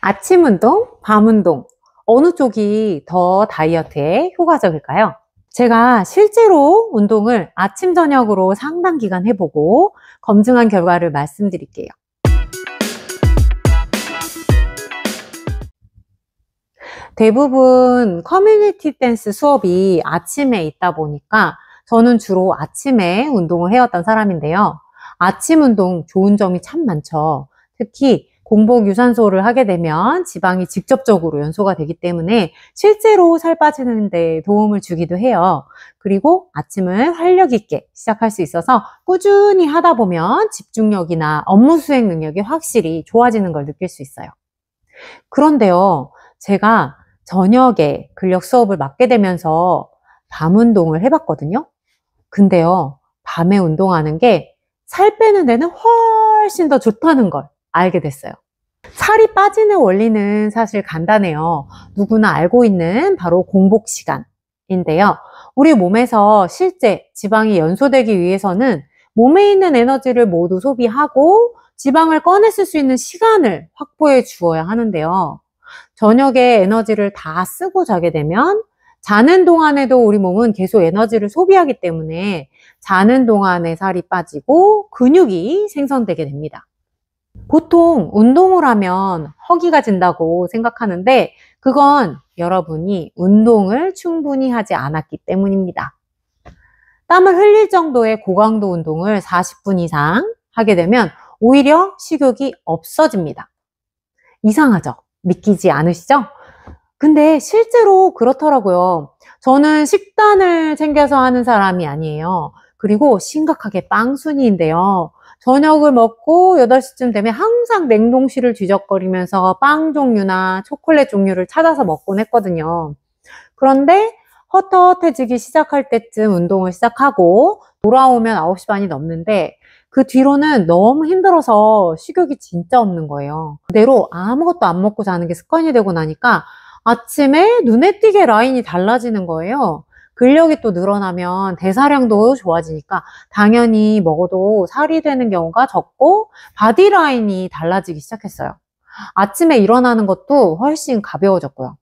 아침 운동, 밤 운동, 어느 쪽이 더 다이어트에 효과적일까요? 제가 실제로 운동을 아침, 저녁으로 상당 기간 해보고 검증한 결과를 말씀드릴게요. 대부분 커뮤니티 댄스 수업이 아침에 있다 보니까 저는 주로 아침에 운동을 해왔던 사람인데요. 아침 운동 좋은 점이 참 많죠. 특히 공복 유산소를 하게 되면 지방이 직접적으로 연소가 되기 때문에 실제로 살 빠지는 데 도움을 주기도 해요. 그리고 아침을 활력 있게 시작할 수 있어서 꾸준히 하다 보면 집중력이나 업무 수행 능력이 확실히 좋아지는 걸 느낄 수 있어요. 그런데요, 제가 저녁에 근력 수업을 맡게 되면서 밤 운동을 해봤거든요. 근데요, 밤에 운동하는 게 살 빼는 데는 훨씬 더 좋다는 걸 알게 됐어요. 살이 빠지는 원리는 사실 간단해요. 누구나 알고 있는 바로 공복 시간인데요. 우리 몸에서 실제 지방이 연소되기 위해서는 몸에 있는 에너지를 모두 소비하고 지방을 꺼냈을 수 있는 시간을 확보해 주어야 하는데요. 저녁에 에너지를 다 쓰고 자게 되면 자는 동안에도 우리 몸은 계속 에너지를 소비하기 때문에 자는 동안에 살이 빠지고 근육이 생성되게 됩니다. 보통 운동을 하면 허기가 진다고 생각하는데 그건 여러분이 운동을 충분히 하지 않았기 때문입니다. 땀을 흘릴 정도의 고강도 운동을 40분 이상 하게 되면 오히려 식욕이 없어집니다. 이상하죠? 믿기지 않으시죠? 근데 실제로 그렇더라고요. 저는 식단을 챙겨서 하는 사람이 아니에요. 그리고 심각하게 빵순이인데요. 저녁을 먹고 8시쯤 되면 항상 냉동실을 뒤적거리면서 빵 종류나 초콜릿 종류를 찾아서 먹곤 했거든요. 그런데 헛헛해지기 시작할 때쯤 운동을 시작하고 돌아오면 9시 반이 넘는데 그 뒤로는 너무 힘들어서 식욕이 진짜 없는 거예요. 그대로 아무것도 안 먹고 자는 게 습관이 되고 나니까 아침에 눈에 띄게 라인이 달라지는 거예요. 근력이 또 늘어나면 대사량도 좋아지니까 당연히 먹어도 살이 되는 경우가 적고 바디라인이 달라지기 시작했어요. 아침에 일어나는 것도 훨씬 가벼워졌고요.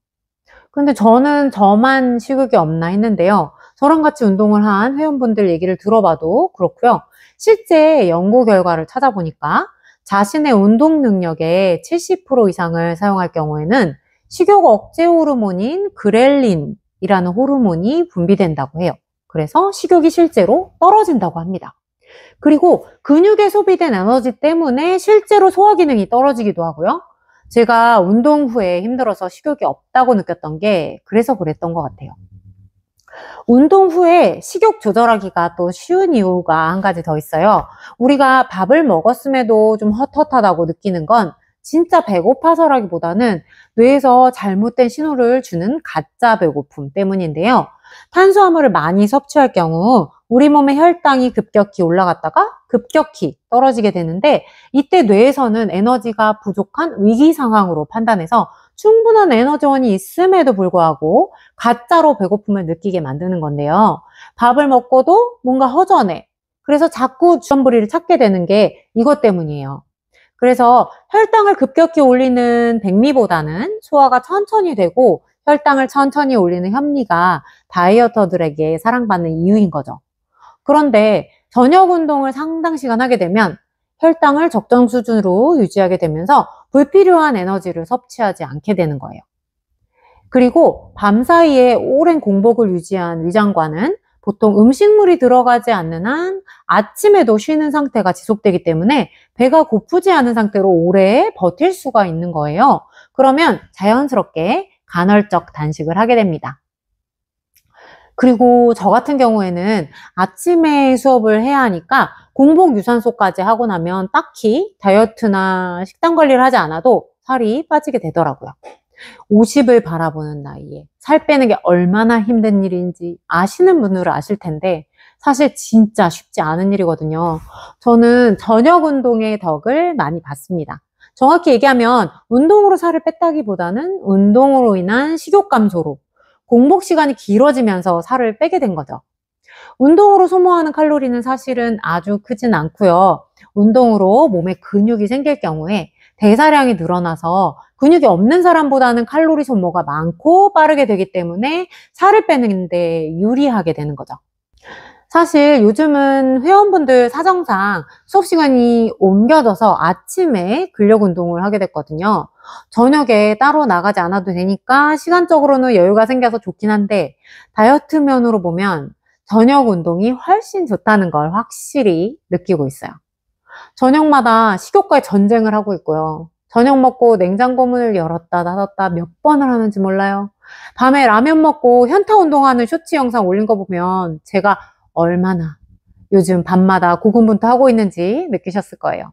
근데 저는 저만 식욕이 없나 했는데요. 저랑 같이 운동을 한 회원분들 얘기를 들어봐도 그렇고요. 실제 연구 결과를 찾아보니까 자신의 운동 능력의 70% 이상을 사용할 경우에는 식욕 억제 호르몬인 그렐린이라는 호르몬이 분비된다고 해요. 그래서 식욕이 실제로 떨어진다고 합니다. 그리고 근육에 소비된 에너지 때문에 실제로 소화 기능이 떨어지기도 하고요. 제가 운동 후에 힘들어서 식욕이 없다고 느꼈던 게 그래서 그랬던 것 같아요. 운동 후에 식욕 조절하기가 또 쉬운 이유가 한 가지 더 있어요. 우리가 밥을 먹었음에도 좀 헛헛하다고 느끼는 건 진짜 배고파서라기보다는 뇌에서 잘못된 신호를 주는 가짜 배고픔 때문인데요. 탄수화물을 많이 섭취할 경우 우리 몸의 혈당이 급격히 올라갔다가 급격히 떨어지게 되는데 이때 뇌에서는 에너지가 부족한 위기 상황으로 판단해서 충분한 에너지원이 있음에도 불구하고 가짜로 배고픔을 느끼게 만드는 건데요. 밥을 먹고도 뭔가 허전해. 그래서 자꾸 주전부리를 찾게 되는 게 이것 때문이에요. 그래서 혈당을 급격히 올리는 백미보다는 소화가 천천히 되고 혈당을 천천히 올리는 현미가 다이어터들에게 사랑받는 이유인 거죠. 그런데 저녁 운동을 상당 시간 하게 되면 혈당을 적정 수준으로 유지하게 되면서 불필요한 에너지를 섭취하지 않게 되는 거예요. 그리고 밤 사이에 오랜 공복을 유지한 위장관은 보통 음식물이 들어가지 않는 한 아침에도 쉬는 상태가 지속되기 때문에 배가 고프지 않은 상태로 오래 버틸 수가 있는 거예요. 그러면 자연스럽게 간헐적 단식을 하게 됩니다. 그리고 저 같은 경우에는 아침에 수업을 해야 하니까 공복 유산소까지 하고 나면 딱히 다이어트나 식단 관리를 하지 않아도 살이 빠지게 되더라고요. 50을 바라보는 나이에 살 빼는 게 얼마나 힘든 일인지 아시는 분들은 아실 텐데 사실 진짜 쉽지 않은 일이거든요. 저는 저녁 운동의 덕을 많이 봤습니다. 정확히 얘기하면 운동으로 살을 뺐다기보다는 운동으로 인한 식욕 감소로 공복 시간이 길어지면서 살을 빼게 된 거죠. 운동으로 소모하는 칼로리는 사실은 아주 크진 않고요. 운동으로 몸에 근육이 생길 경우에 대사량이 늘어나서 근육이 없는 사람보다는 칼로리 소모가 많고 빠르게 되기 때문에 살을 빼는 데 유리하게 되는 거죠. 사실 요즘은 회원분들 사정상 수업 시간이 옮겨져서 아침에 근력 운동을 하게 됐거든요. 저녁에 따로 나가지 않아도 되니까 시간적으로는 여유가 생겨서 좋긴 한데 다이어트 면으로 보면 저녁 운동이 훨씬 좋다는 걸 확실히 느끼고 있어요. 저녁마다 식욕과의 전쟁을 하고 있고요. 저녁 먹고 냉장고 문을 열었다 닫았다 몇 번을 하는지 몰라요. 밤에 라면 먹고 현타 운동하는 쇼츠 영상 올린 거 보면 제가 얼마나 요즘 밤마다 고군분투 하고 있는지 느끼셨을 거예요.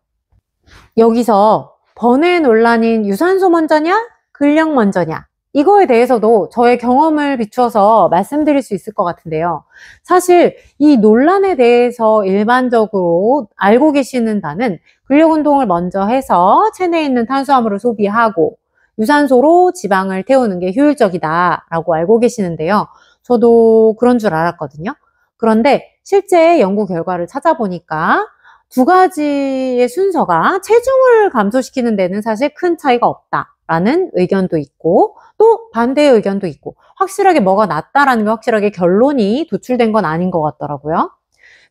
여기서 번외 논란인 유산소 먼저냐, 근력 먼저냐, 이거에 대해서도 저의 경험을 비추어서 말씀드릴 수 있을 것 같은데요. 사실 이 논란에 대해서 일반적으로 알고 계시는 바는 근력 운동을 먼저 해서 체내에 있는 탄수화물을 소비하고 유산소로 지방을 태우는 게 효율적이다라고 알고 계시는데요. 저도 그런 줄 알았거든요. 그런데 실제 연구 결과를 찾아보니까 두 가지의 순서가 체중을 감소시키는 데는 사실 큰 차이가 없다라는 의견도 있고 또 반대의 의견도 있고 확실하게 뭐가 낫다라는 게 확실하게 결론이 도출된 건 아닌 것 같더라고요.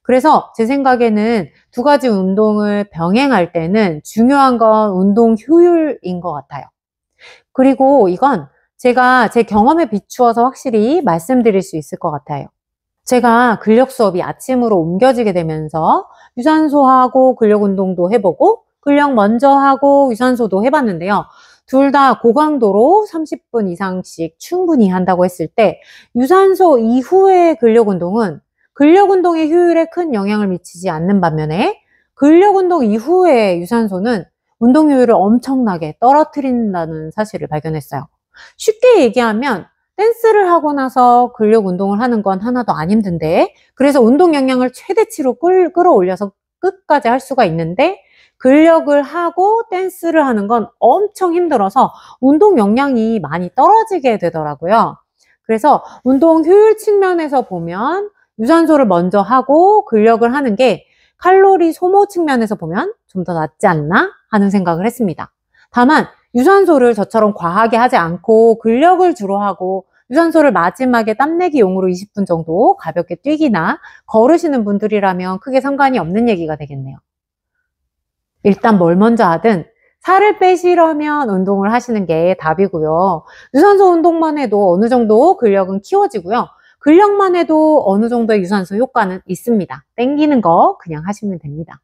그래서 제 생각에는 두 가지 운동을 병행할 때는 중요한 건 운동 효율인 것 같아요. 그리고 이건 제가 제 경험에 비추어서 확실히 말씀드릴 수 있을 것 같아요. 제가 근력 수업이 아침으로 옮겨지게 되면서 유산소하고 근력 운동도 해보고 근력 먼저 하고 유산소도 해봤는데요. 둘 다 고강도로 30분 이상씩 충분히 한다고 했을 때 유산소 이후의 근력 운동은 근력 운동의 효율에 큰 영향을 미치지 않는 반면에 근력 운동 이후의 유산소는 운동 효율을 엄청나게 떨어뜨린다는 사실을 발견했어요. 쉽게 얘기하면 댄스를 하고 나서 근력 운동을 하는 건 하나도 안 힘든데 그래서 운동 역량을 최대치로 끌어올려서 끝까지 할 수가 있는데 근력을 하고 댄스를 하는 건 엄청 힘들어서 운동 역량이 많이 떨어지게 되더라고요. 그래서 운동 효율 측면에서 보면 유산소를 먼저 하고 근력을 하는 게 칼로리 소모 측면에서 보면 좀 더 낫지 않나 하는 생각을 했습니다. 다만 유산소를 저처럼 과하게 하지 않고 근력을 주로 하고 유산소를 마지막에 땀내기용으로 20분 정도 가볍게 뛰기나 걸으시는 분들이라면 크게 상관이 없는 얘기가 되겠네요. 일단 뭘 먼저 하든 살을 빼시려면 운동을 하시는 게 답이고요. 유산소 운동만 해도 어느 정도 근력은 키워지고요. 근력만 해도 어느 정도의 유산소 효과는 있습니다. 땡기는 거 그냥 하시면 됩니다.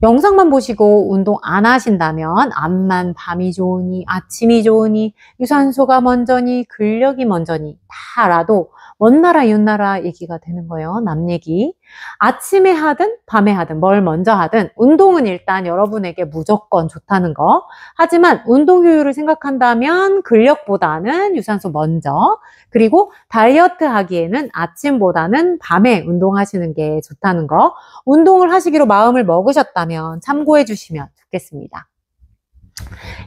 영상만 보시고 운동 안 하신다면 암만 밤이 좋으니 아침이 좋으니 유산소가 먼저니 근력이 먼저니 다 알아도 먼 나라 이웃 나라 얘기가 되는 거예요. 남 얘기. 아침에 하든 밤에 하든 뭘 먼저 하든 운동은 일단 여러분에게 무조건 좋다는 거. 하지만 운동 효율을 생각한다면 근력보다는 유산소 먼저, 그리고 다이어트 하기에는 아침보다는 밤에 운동하시는 게 좋다는 거. 운동을 하시기로 마음을 먹으셨다면 참고해 주시면 좋겠습니다.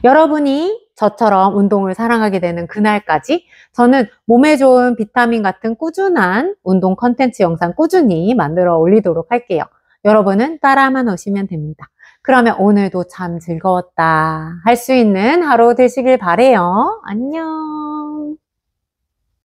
여러분이 저처럼 운동을 사랑하게 되는 그날까지 저는 몸에 좋은 비타민 같은 꾸준한 운동 컨텐츠 영상 꾸준히 만들어 올리도록 할게요. 여러분은 따라만 오시면 됩니다. 그러면 오늘도 참 즐거웠다 할 수 있는 하루 되시길 바래요. 안녕.